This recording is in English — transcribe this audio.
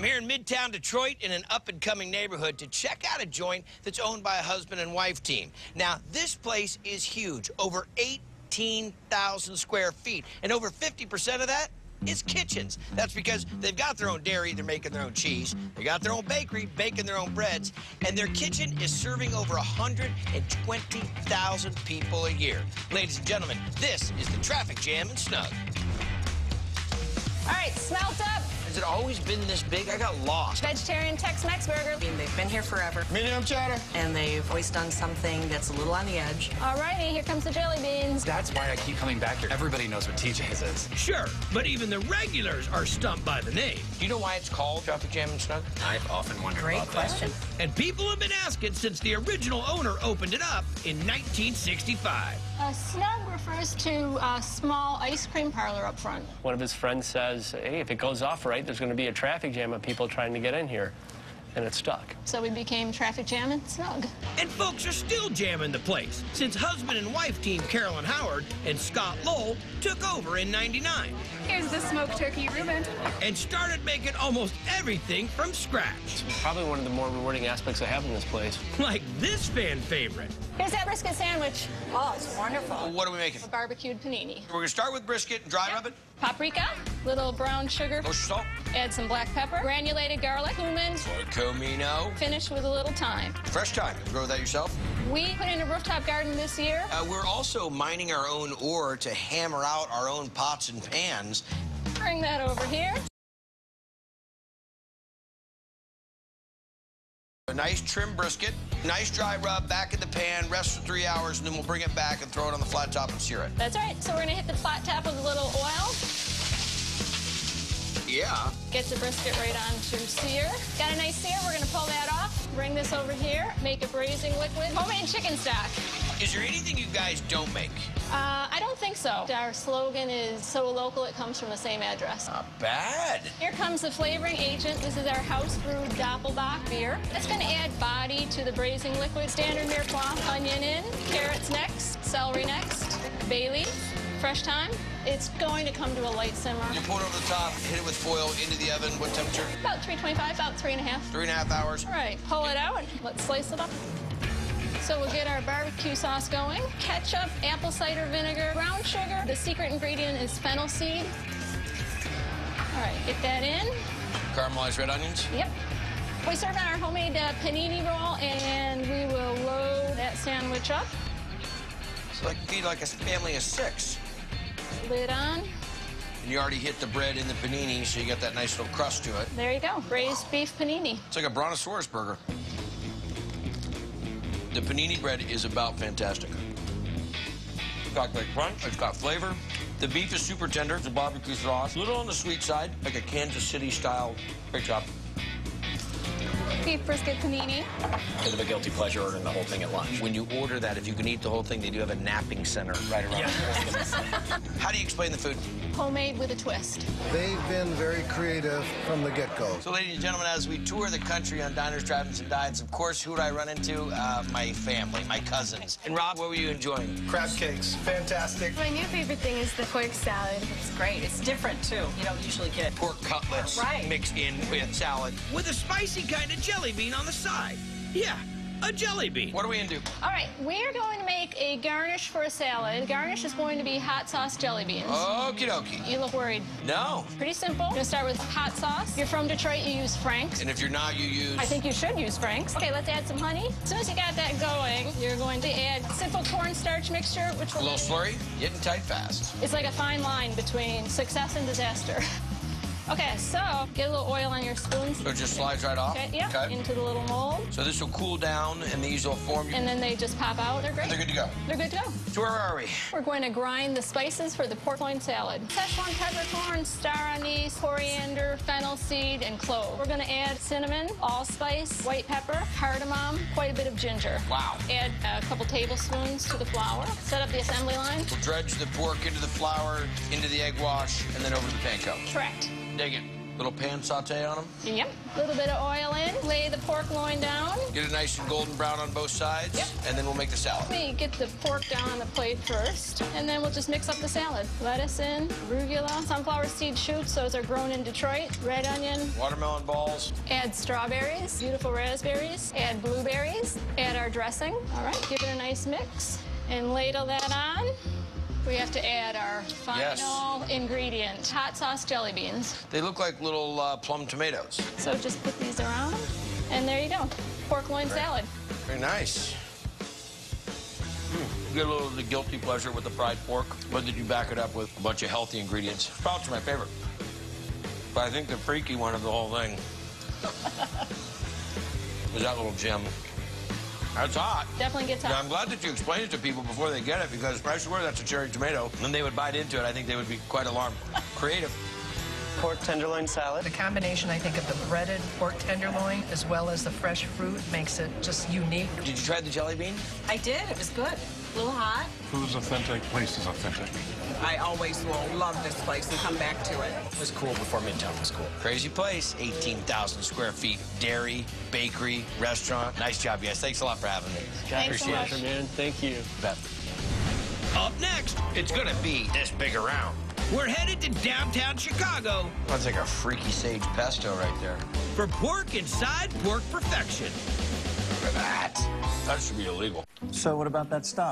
I'm here in Midtown Detroit in an up-and-coming neighborhood to check out a joint that's owned by a husband and wife team. Now, this place is huge, over 18,000 square feet, and over 50% of that is kitchens. That's because they've got their own dairy, they're making their own cheese, they got their own bakery, baking their own breads, and their kitchen is serving over 120,000 people a year. Ladies and gentlemen, this is the Traffic Jam and Snug. All right, smelt up. Has it always been this big? I got lost. Vegetarian Tex-Mex burger. I mean, they've been here forever. Medium cheddar. And they've always done something that's a little on the edge. All righty, here comes the jelly beans. That's why I keep coming back here. Everybody knows what TJ's is. Sure, but even the regulars are stumped by the name. Do you know why it's called Traffic Jam and Snug? I've often wondered Great about question. And people have been asking since the original owner opened it up in 1965. Snug refers to a small ice cream parlor up front. One of his friends says, hey, if it goes off right, there's going to be a traffic jam of people trying to get in here. And it stuck. So we became Traffic Jam and Snug. And folks are still jamming the place since husband and wife team Carolyn Howard and Scott Lowell took over in '99 Here's the smoked turkey Reuben. and started making almost everything from scratch. It's probably one of the more rewarding aspects I have in this place. Like this fan favorite. Here's that brisket sandwich. Oh, it's wonderful. What are we making? A barbecued panini. We're gonna start with brisket and dry rub it. Paprika, little brown sugar. Kosher salt. Add some black pepper, granulated garlic, cumin. Comino. Finish with a little thyme. Fresh thyme. You grow that yourself? We put in a rooftop garden this year. We're also mining our own ore to hammer out our own pots and pans. Bring that over here. A nice trim brisket, nice dry rub, back in the pan, rest for 3 hours, and then we'll bring it back and throw it on the flat top and sear it. That's right. So we're gonna hit the flat top with a little oil. Yeah. Get the brisket right on to sear. Got a nice sear, we're gonna pull that off. Bring this over here, make a braising liquid. Homemade chicken stock. Is there anything you guys don't make? I don't think so. Our slogan is so local it comes from the same address. Not bad. Here comes the flavoring agent. This is our house brewed Doppelbock beer. It's gonna add body to the braising liquid. Standard mirepoix, onion in, carrots next, celery next, bay leaf, fresh thyme. It's going to come to a light simmer. You pour it over the top, hit it with foil, into the oven. What temperature? About 325, about 3.5. 3.5 hours. All right, pull it out. Let's slice it up. So we'll get our barbecue sauce going. Ketchup, apple cider vinegar, brown sugar. The secret ingredient is fennel seed. All right, get that in. Caramelized red onions. Yep. We serve our homemade panini roll, and we will load that sandwich up. So I can feed like a family of 6. Lid on. And you already hit the bread in the panini, so you got that nice little crust to it. There you go. Braised beef panini. It's like a brontosaurus burger. The panini bread is about fantastic. It's got great crunch, it's got flavor. The beef is super tender, the barbecue sauce. A little on the sweet side, like a Kansas City style. Great job. Beef brisket panini. Bit of a guilty pleasure ordering the whole thing at lunch. When you order that, if you can eat the whole thing, they do have a napping center right around the How do you explain the food? Homemade with a twist. They've been very creative from the get-go. So, ladies and gentlemen, as we tour the country on Diners, Drive-Ins, and Dines, of course, who would I run into? My family, my cousins. And Rob, what were you enjoying? Crab cakes, fantastic. My new favorite thing is the pork salad. It's great. It's different, too. You don't usually get Pork cutlets Right. mixed in with salad. With a spicy kind of jelly bean on the side. Yeah, a jelly bean. What are we gonna do? All right, we are going to make a garnish for a salad. Garnish is going to be hot sauce jelly beans. Okie dokie. You look worried. No. Pretty simple. We're gonna start with hot sauce. If you're from Detroit, you use Frank's. And if you're not, you use... I think you should use Frank's. Okay, let's add some honey. As soon as you got that going, you're going to add simple cornstarch mixture, which A little slurry, getting tight fast. it's like a fine line between success and disaster. Okay, so get a little oil on your spoons. So it just slides right off? Okay, yeah, into the little mold. So this will cool down, and these will form... And then they just pop out. They're great. They're good to go. They're good to go. So where are we? We're going to grind the spices for the pork loin salad. Szechuan peppercorn, star anise, coriander, fennel seed, and clove. We're going to add cinnamon, allspice, white pepper, cardamom, quite a bit of ginger. Wow. Add a couple tablespoons to the flour. Set up the assembly line. We'll dredge the pork into the flour, into the egg wash, and then over to the panko. Correct. Dig it. Little pan saute on them. Yep. A little bit of oil in. Lay the pork loin down. Get it nice and golden brown on both sides. Yep. And then we'll make the salad. We get the pork down on the plate first, and then we'll just mix up the salad. Lettuce in, arugula, sunflower seed shoots. Those are grown in Detroit. Red onion. Watermelon balls. Add strawberries, beautiful raspberries. Add blueberries. Add our dressing. All right, give it a nice mix. And ladle that on. We have to add our final ingredient, hot sauce jelly beans. They look like little plum tomatoes. So just put these around, and there you go. Pork loin salad. Very nice. You get a little of the guilty pleasure with the fried pork, but did you back it up with a bunch of healthy ingredients? Sprouts are my favorite. But I think the freaky one of the whole thing was that little gem. That's hot. Definitely gets hot. Now, I'm glad that you explained it to people before they get it, because I swear that's a cherry tomato. When they would bite into it, I think they would be quite alarmed. Creative. Pork tenderloin salad. The combination, I think, of the breaded pork tenderloin as well as the fresh fruit makes it just unique. Did you try the jelly bean? I did. It was good. A little hot. Food's authentic, place is authentic. I always will love this place and come back to it. It was cool before Midtown was cool. Crazy place. 18,000 square feet. Dairy, bakery, restaurant. Nice job, guys. Thanks a lot for having me. Thanks so much. Man. Thank you. Bet. Up next, it's going to be this big around. We're headed to downtown Chicago. That's like a freaky sage pesto right there. For pork inside pork perfection. Look at that. That should be illegal. So what about that stop?